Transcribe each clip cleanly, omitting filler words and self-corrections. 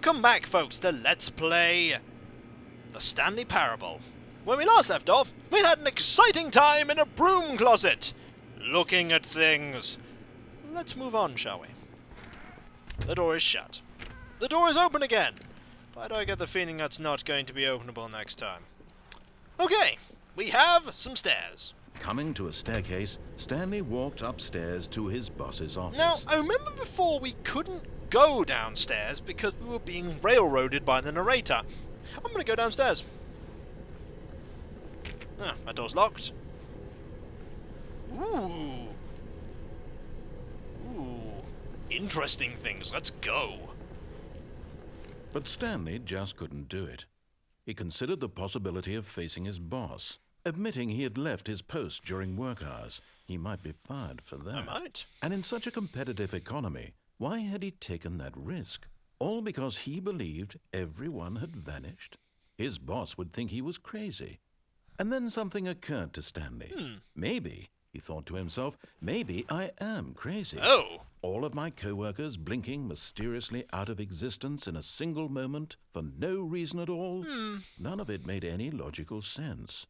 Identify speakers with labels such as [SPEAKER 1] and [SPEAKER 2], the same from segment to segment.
[SPEAKER 1] Welcome back, folks, to Let's Play the Stanley Parable. When we last left off, we had an exciting time in a broom closet, looking at things. Let's move on, shall we? The door is shut. The door is open again. Why do I get the feeling that's not going to be openable next time? Okay, we have some stairs.
[SPEAKER 2] Coming to a staircase, Stanley walked upstairs to his boss's office.
[SPEAKER 1] Now, I remember before we couldn't go downstairs because we were being railroaded by the narrator. I'm going to go downstairs. Ah, my door's locked. Ooh. Interesting things. Let's go.
[SPEAKER 2] But Stanley just couldn't do it. He considered the possibility of facing his boss. Admitting he had left his post during work hours, he might be fired for that.
[SPEAKER 1] I might.
[SPEAKER 2] And in such a competitive economy, why had he taken that risk? All because he believed everyone had vanished? His boss would think he was crazy. And then something occurred to Stanley. Maybe, he thought to himself, maybe I am crazy.
[SPEAKER 1] Oh!
[SPEAKER 2] All of my co-workers blinking mysteriously out of existence in a single moment for no reason at all? None of it made any logical sense.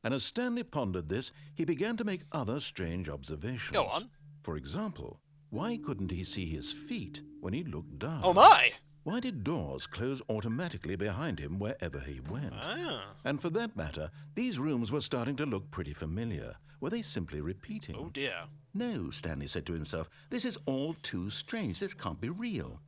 [SPEAKER 2] And as Stanley pondered this, he began to make other strange observations.
[SPEAKER 1] Go on.
[SPEAKER 2] For example, why couldn't he see his feet when he looked down?
[SPEAKER 1] Oh my!
[SPEAKER 2] Why did doors close automatically behind him wherever he went?
[SPEAKER 1] Ah.
[SPEAKER 2] And for that matter, these rooms were starting to look pretty familiar. Were they simply repeating?
[SPEAKER 1] Oh dear.
[SPEAKER 2] No, Stanley said to himself, this is all too strange. This can't be real.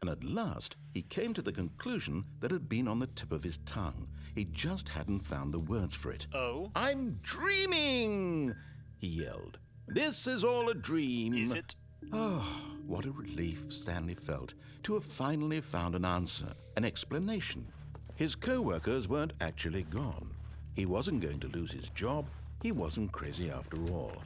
[SPEAKER 2] And at last, he came to the conclusion that had been on the tip of his tongue. He just hadn't found the words for it.
[SPEAKER 1] Oh?
[SPEAKER 2] I'm dreaming, he yelled. This is all a dream.
[SPEAKER 1] Is it?
[SPEAKER 2] Oh, what a relief Stanley felt to have finally found an answer, an explanation. His co-workers weren't actually gone. He wasn't going to lose his job. He wasn't crazy after all.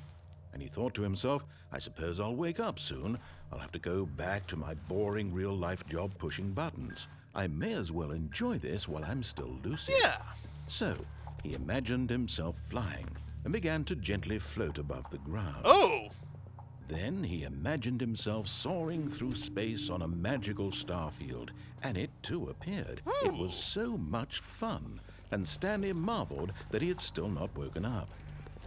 [SPEAKER 2] And he thought to himself, I suppose I'll wake up soon. I'll have to go back to my boring real-life job pushing buttons. I may as well enjoy this while I'm still lucid.
[SPEAKER 1] Yeah.
[SPEAKER 2] So, he imagined himself flying and began to gently float above the ground.
[SPEAKER 1] Oh!
[SPEAKER 2] Then he imagined himself soaring through space on a magical starfield, and it too appeared.
[SPEAKER 1] Ooh.
[SPEAKER 2] It was so much fun, and Stanley marveled that he had still not woken up.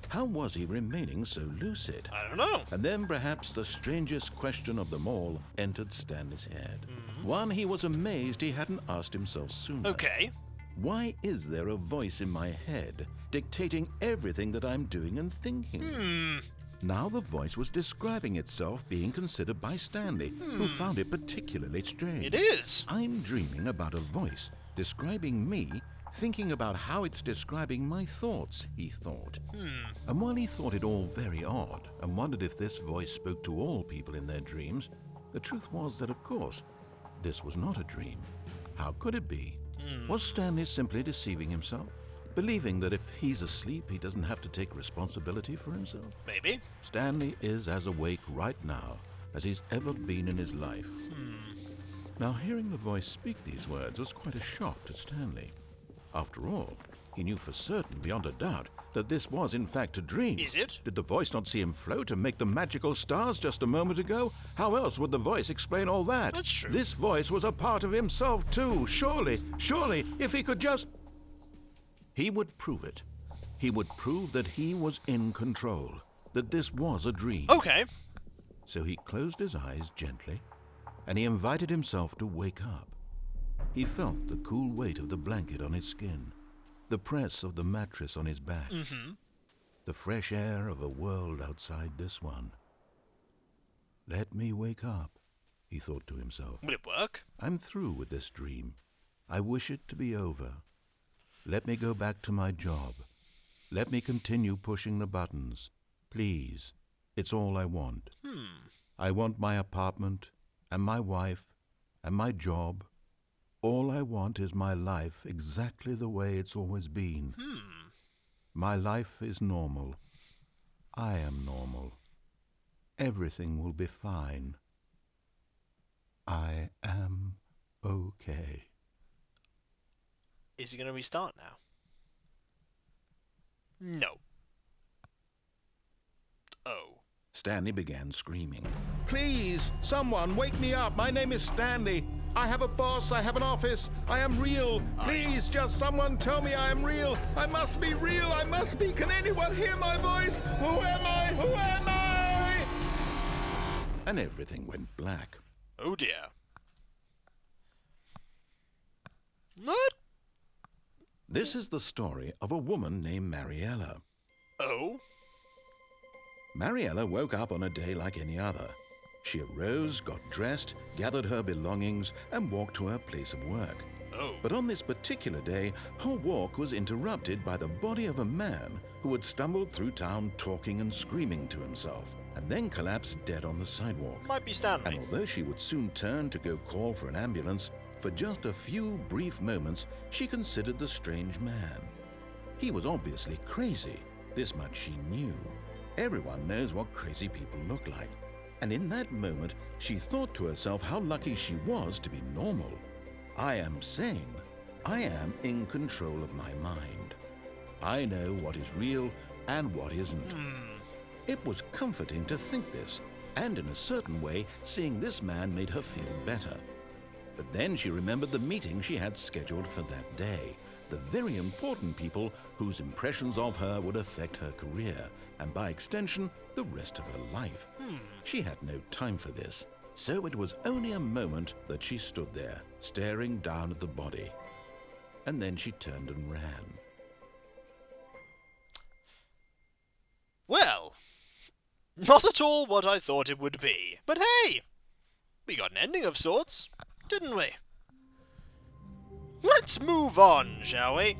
[SPEAKER 2] How was he remaining so lucid?
[SPEAKER 1] I don't know.
[SPEAKER 2] And then perhaps the strangest question of them all entered Stanley's head. One he was amazed he hadn't asked himself sooner.
[SPEAKER 1] Okay.
[SPEAKER 2] Why is there a voice in my head dictating everything that I'm doing and thinking? Now the voice was describing itself being considered by Stanley, who found it particularly strange.
[SPEAKER 1] It is.
[SPEAKER 2] I'm dreaming about a voice describing me, thinking about how it's describing my thoughts, he thought. And while he thought it all very odd and wondered if this voice spoke to all people in their dreams, the truth was that, of course, this was not a dream. How could it be? Was Stanley simply deceiving himself? Believing that if he's asleep, he doesn't have to take responsibility for himself?
[SPEAKER 1] Maybe.
[SPEAKER 2] Stanley is as awake right now as he's ever been in his life. Now, hearing the voice speak these words was quite a shock to Stanley. After all, he knew for certain, beyond a doubt, that this was in fact a dream.
[SPEAKER 1] Is it?
[SPEAKER 2] Did the voice not see him float and make the magical stars just a moment ago? How else would the voice explain all that?
[SPEAKER 1] That's true.
[SPEAKER 2] This voice was a part of himself too. Surely, if he could just... He would prove it. He would prove that he was in control, that this was a dream.
[SPEAKER 1] Okay.
[SPEAKER 2] So he closed his eyes gently, and he invited himself to wake up. He felt the cool weight of the blanket on his skin, the press of the mattress on his back, the fresh air of a world outside this one. Let me wake up, he thought to himself.
[SPEAKER 1] Will it work?
[SPEAKER 2] I'm through with this dream. I wish it to be over. Let me go back to my job. Let me continue pushing the buttons. Please, it's all I want. I want my apartment, and my wife, and my job. All I want is my life exactly the way it's always been. My life is normal. I am normal. Everything will be fine. I am okay.
[SPEAKER 1] Is he going to restart now? No. Oh.
[SPEAKER 2] Stanley began screaming. Please, someone, wake me up. My name is Stanley. I have a boss. I have an office. I am real. Please, just someone tell me I am real. I must be real. I must be. Can anyone hear my voice? Who am I? Who am I? And everything went black.
[SPEAKER 1] Oh dear. What?
[SPEAKER 2] This is the story of a woman named Mariella.
[SPEAKER 1] Oh?
[SPEAKER 2] Mariella woke up on a day like any other. She arose, got dressed, gathered her belongings, and walked to her place of work.
[SPEAKER 1] Oh.
[SPEAKER 2] But on this particular day, her walk was interrupted by the body of a man who had stumbled through town talking and screaming to himself, and then collapsed dead on the sidewalk.
[SPEAKER 1] Might be Stanley.
[SPEAKER 2] And although she would soon turn to go call for an ambulance, for just a few brief moments, she considered the strange man. He was obviously crazy. This much she knew. Everyone knows what crazy people look like. And in that moment, she thought to herself how lucky she was to be normal. I am sane. I am in control of my mind. I know what is real and what isn't. It was comforting to think this, and in a certain way, seeing this man made her feel better. But then she remembered the meeting she had scheduled for that day, the very important people whose impressions of her would affect her career, and by extension, the rest of her life. She had no time for this, so it was only a moment that she stood there, staring down at the body. And then she turned and ran.
[SPEAKER 1] Well, not at all what I thought it would be. But hey, we got an ending of sorts, didn't we? Let's move on, shall we?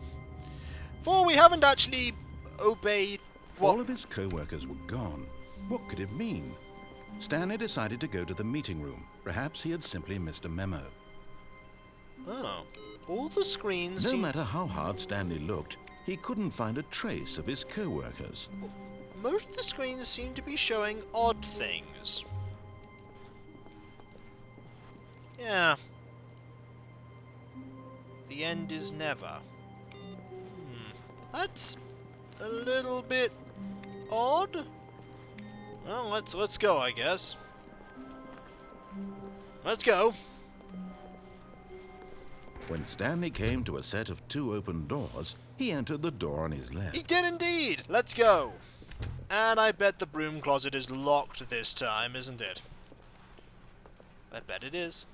[SPEAKER 1] For we haven't actually obeyed what...
[SPEAKER 2] All of his co-workers were gone. What could it mean? Stanley decided to go to the meeting room. Perhaps he had simply missed a memo.
[SPEAKER 1] Oh, all the screens
[SPEAKER 2] No matter how hard Stanley looked, he couldn't find a trace of his co-workers.
[SPEAKER 1] Most of the screens seem to be showing odd things. Yeah. The end is never. That's a little bit odd. Well, let's go, I guess. Let's go.
[SPEAKER 2] When Stanley came to a set of 2 open doors, he entered the door on his left.
[SPEAKER 1] He did indeed. Let's go. And I bet the broom closet is locked this time, isn't it? I bet it is.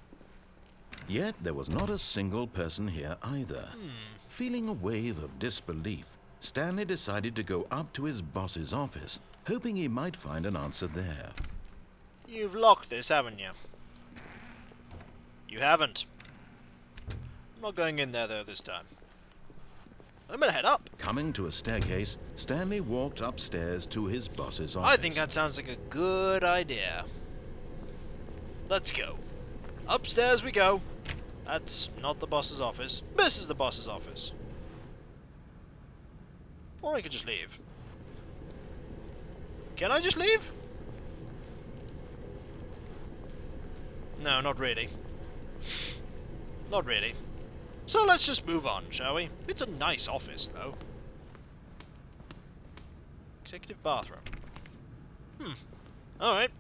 [SPEAKER 2] Yet there was not a single person here either. Feeling a wave of disbelief, Stanley decided to go up to his boss's office, hoping he might find an answer there.
[SPEAKER 1] You've locked this, haven't you? You haven't. I'm not going in there, though, this time. I'm gonna head up.
[SPEAKER 2] Coming to a staircase, Stanley walked upstairs to his boss's office.
[SPEAKER 1] I think that sounds like a good idea. Let's go. Upstairs we go. That's not the boss's office. This is the boss's office. Or I could just leave. Can I just leave? No, not really. Not really. So let's just move on, shall we? It's a nice office, though. Executive bathroom. Alright.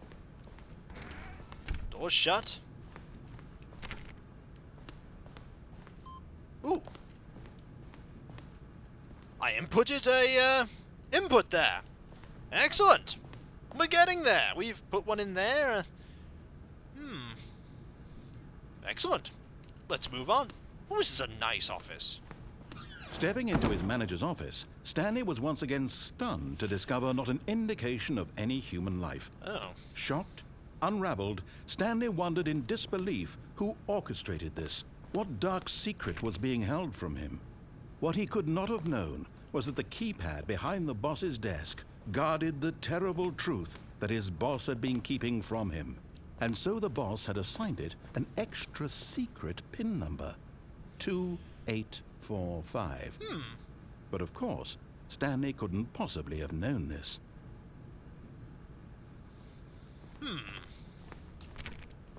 [SPEAKER 1] Doors shut. Ooh. I inputted a, input there. Excellent. We're getting there. We've put one in there. Excellent. Let's move on. Oh, this is a nice office.
[SPEAKER 2] Stepping into his manager's office, Stanley was once again stunned to discover not an indication of any human life.
[SPEAKER 1] Oh.
[SPEAKER 2] Shocked, unraveled, Stanley wondered in disbelief who orchestrated this. What dark secret was being held from him? What he could not have known was that the keypad behind the boss's desk guarded the terrible truth that his boss had been keeping from him. And so the boss had assigned it an extra secret PIN number. 2845. But of course, Stanley couldn't possibly have known this.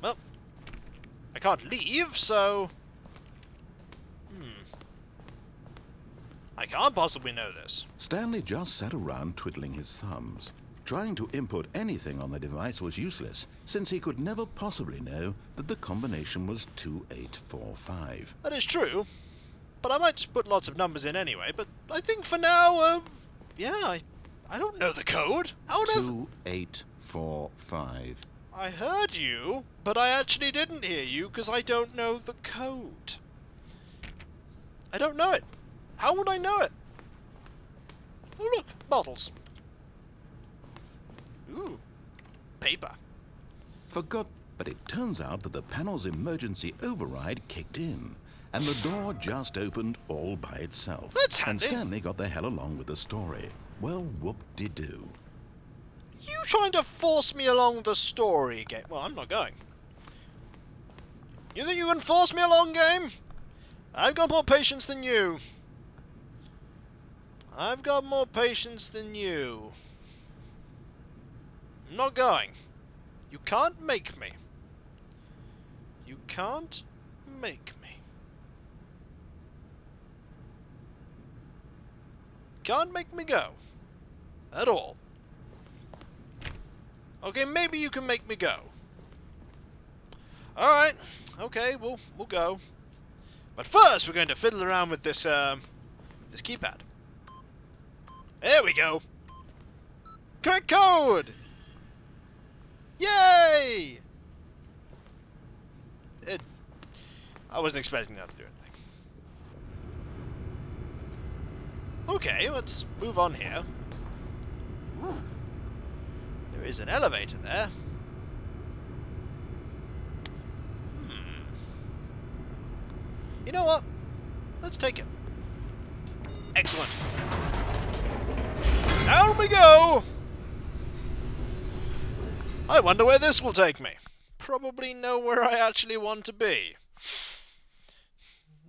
[SPEAKER 1] Well, I can't leave, so... I can't possibly know this.
[SPEAKER 2] Stanley just sat around twiddling his thumbs, Trying to input anything on the device was useless, since he could never possibly know that the combination was 2845.
[SPEAKER 1] That is true, but I might just put lots of numbers in anyway, but I think for now, yeah, I don't know the code. How does...
[SPEAKER 2] 2845.
[SPEAKER 1] I heard you, but I actually didn't hear you because I don't know the code. I don't know it. How would I know it? Oh look, bottles. Ooh, paper.
[SPEAKER 2] Forgot, but it turns out that the panel's emergency override kicked in, and the door just opened all by itself.
[SPEAKER 1] That's handy.
[SPEAKER 2] And Stanley got the hell along with the story. Well, whoop-de-doo.
[SPEAKER 1] You trying to force me along the story, game? Well, I'm not going. You think you can force me along, game? I've got more patience than you. I've got more patience than you. I'm not going. You can't make me. You can't make me. Can't make me go. At all. Okay, maybe you can make me go. Alright. Okay, we'll go. But first, we're going to fiddle around with this, this keypad. There we go. Correct code! Yay! I wasn't expecting that to do anything. Okay, let's move on here. Ooh. There is an elevator there. You know what? Let's take it. Excellent. Down we go! I wonder where this will take me. Probably nowhere I actually want to be.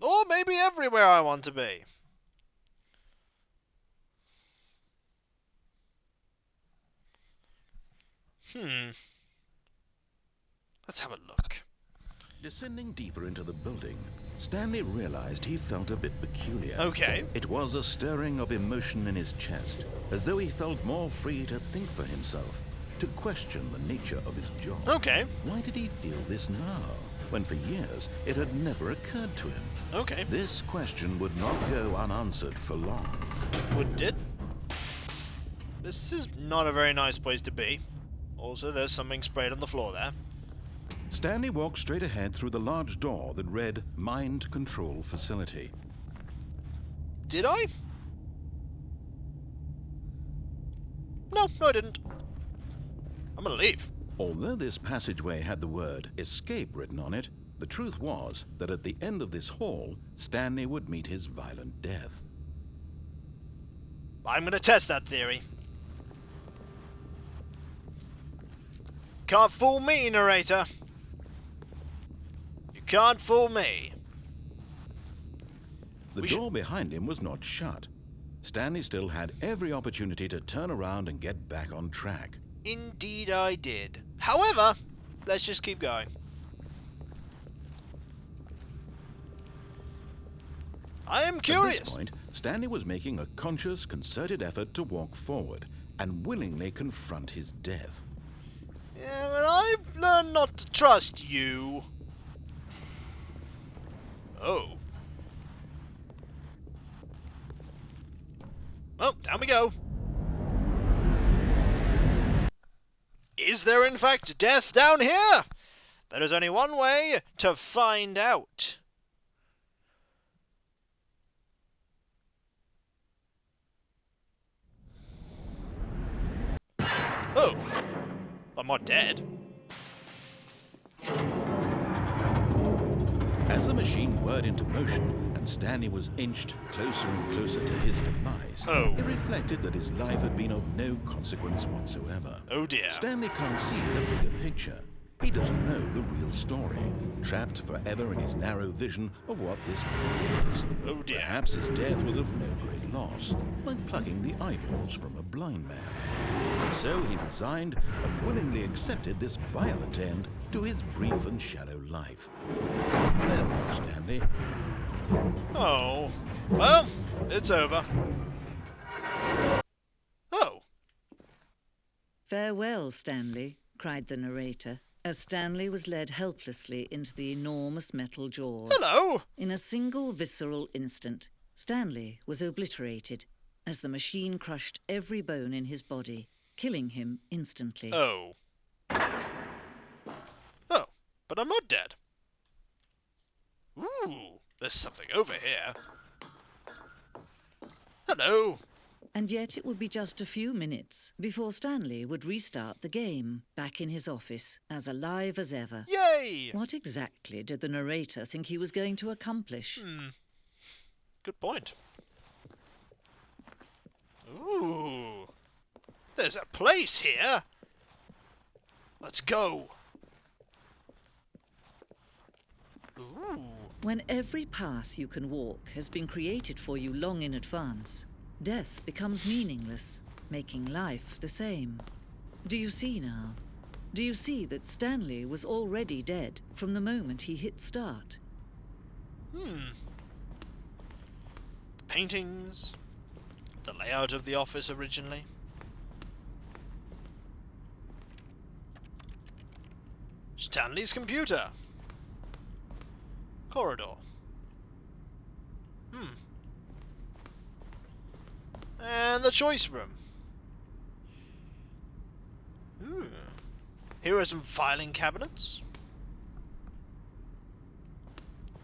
[SPEAKER 1] Or maybe everywhere I want to be. Let's have a look.
[SPEAKER 2] Descending deeper into the building, Stanley realized he felt a bit peculiar.
[SPEAKER 1] Okay.
[SPEAKER 2] It was a stirring of emotion in his chest, as though he felt more free to think for himself, to question the nature of his job.
[SPEAKER 1] Okay.
[SPEAKER 2] Why did he feel this now, when for years it had never occurred to him?
[SPEAKER 1] Okay.
[SPEAKER 2] This question would not go unanswered for long.
[SPEAKER 1] Would it? This is not a very nice place to be. Also, there's something sprayed on the floor there.
[SPEAKER 2] Stanley walked straight ahead through the large door that read Mind Control Facility.
[SPEAKER 1] Did I? No, I didn't. I'm gonna leave.
[SPEAKER 2] Although this passageway had the word Escape written on it, the truth was that at the end of this hall, Stanley would meet his violent death.
[SPEAKER 1] I'm gonna test that theory. Can't fool me, narrator. You can't fool me.
[SPEAKER 2] The door behind him was not shut. Stanley still had every opportunity to turn around and get back on track.
[SPEAKER 1] Indeed I did. However, let's just keep going. I am curious.
[SPEAKER 2] At this point, Stanley was making a conscious, concerted effort to walk forward and willingly confront his death.
[SPEAKER 1] Yeah, but I've learned not to trust you. Oh. Well, down we go. Is there in fact death down here? There is only one way to find out. Oh. I'm not dead.
[SPEAKER 2] As the machine whirred into motion and Stanley was inched closer and closer to his demise, he reflected that his life had been of no consequence whatsoever.
[SPEAKER 1] Oh dear.
[SPEAKER 2] Stanley can't see the bigger picture. He doesn't know the real story, trapped forever in his narrow vision of what this world is.
[SPEAKER 1] Oh dear.
[SPEAKER 2] Perhaps his death was of no great loss, like plucking the eyeballs from a blind man. And so he resigned and willingly accepted this violent end to his brief and shallow life. Farewell, Stanley.
[SPEAKER 1] Oh. Well, it's over. Oh.
[SPEAKER 3] "Farewell, Stanley," cried the narrator, as Stanley was led helplessly into the enormous metal jaws.
[SPEAKER 1] Hello!
[SPEAKER 3] In a single visceral instant, Stanley was obliterated as the machine crushed every bone in his body, killing him instantly.
[SPEAKER 1] Oh. Oh, but I'm not dead. Ooh, there's something over here. Hello!
[SPEAKER 3] And yet it would be just a few minutes before Stanley would restart the game, back in his office, as alive as ever.
[SPEAKER 1] Yay!
[SPEAKER 3] What exactly did the narrator think he was going to accomplish?
[SPEAKER 1] Good point. Ooh, there's a place here. Let's go. Ooh.
[SPEAKER 3] When every path you can walk has been created for you long in advance, death becomes meaningless, making life the same. Do you see now? Do you see that Stanley was already dead from the moment he hit start?
[SPEAKER 1] The paintings, the layout of the office originally. Stanley's computer. Corridor. And the choice room. Here are some filing cabinets.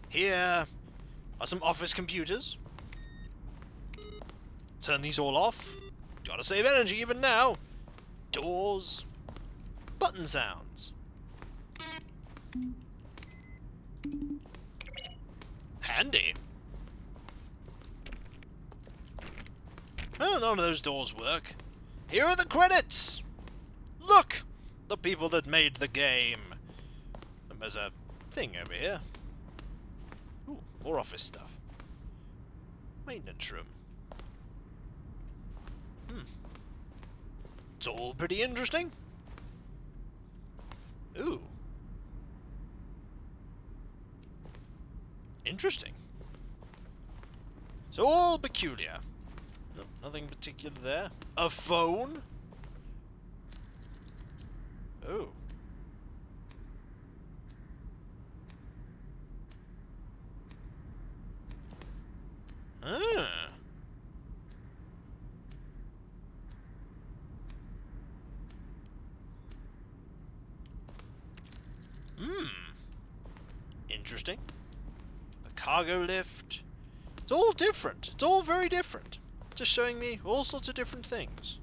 [SPEAKER 1] Here are some office computers. Turn these all off. Gotta save energy even now. Doors. Button sounds. Handy. Well, none of those doors work. Here are the credits! Look! The people that made the game. And there's a thing over here. Ooh, more office stuff. Maintenance room. It's all pretty interesting. Ooh. Interesting. It's all peculiar. No, nothing particular there. A phone? Oh. Ah. Interesting. The cargo lift. It's all different. It's all very different. Just showing me all sorts of different things.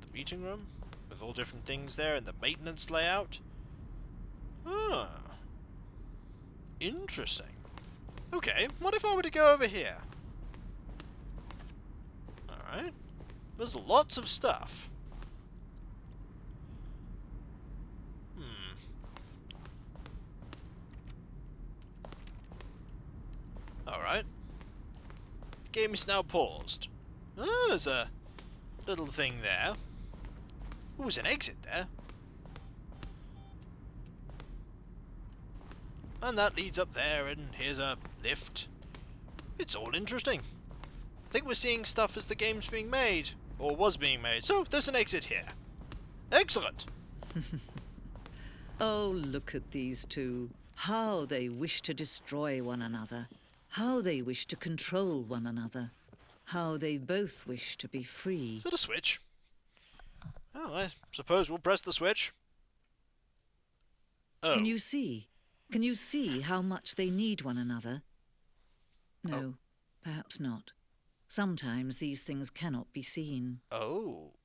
[SPEAKER 1] The meeting room, with all different things there, and the maintenance layout. Ah. Interesting. Okay, what if I were to go over here? Alright. There's lots of stuff. Alright. Game is now paused. Oh, there's a little thing there. Ooh, there's an exit there. And that leads up there, and here's a lift. It's all interesting. I think we're seeing stuff as the game's being made, or was being made. So, there's an exit here. Excellent!
[SPEAKER 3] Oh, look at these two. How they wish to destroy one another. How they wish to control one another. How they both wish to be free.
[SPEAKER 1] Is that a switch? Oh, I suppose we'll press the switch. Oh.
[SPEAKER 3] Can you see? Can you see how much they need one another? No, perhaps not. Sometimes these things cannot be seen.
[SPEAKER 1] Oh.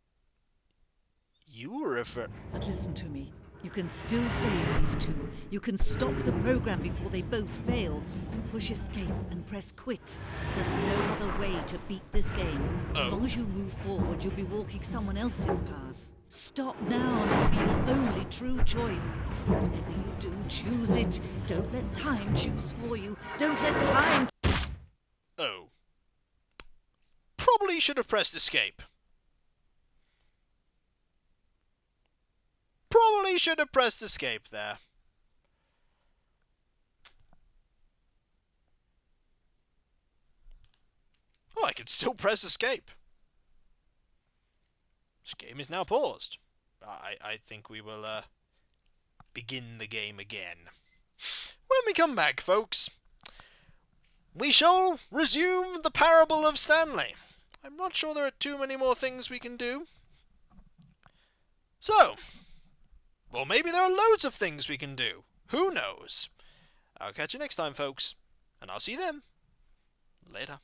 [SPEAKER 1] You were
[SPEAKER 3] But listen to me. You can still save these two. You can stop the program before they both fail. Push escape and press quit. There's no other way to beat this game. As long as you move forward, you'll be walking someone else's path. Stop now and it'll be your only true choice. Whatever you do, choose it. Don't let time choose for you. Don't let time...
[SPEAKER 1] Oh. Probably should have pressed escape. Probably should have pressed escape there. Oh, I can still press escape. This game is now paused. I think we will begin the game again. When we come back, folks, we shall resume the parable of Stanley. I'm not sure there are too many more things we can do. So, well, maybe there are loads of things we can do. Who knows? I'll catch you next time, folks, and I'll see you then. Later.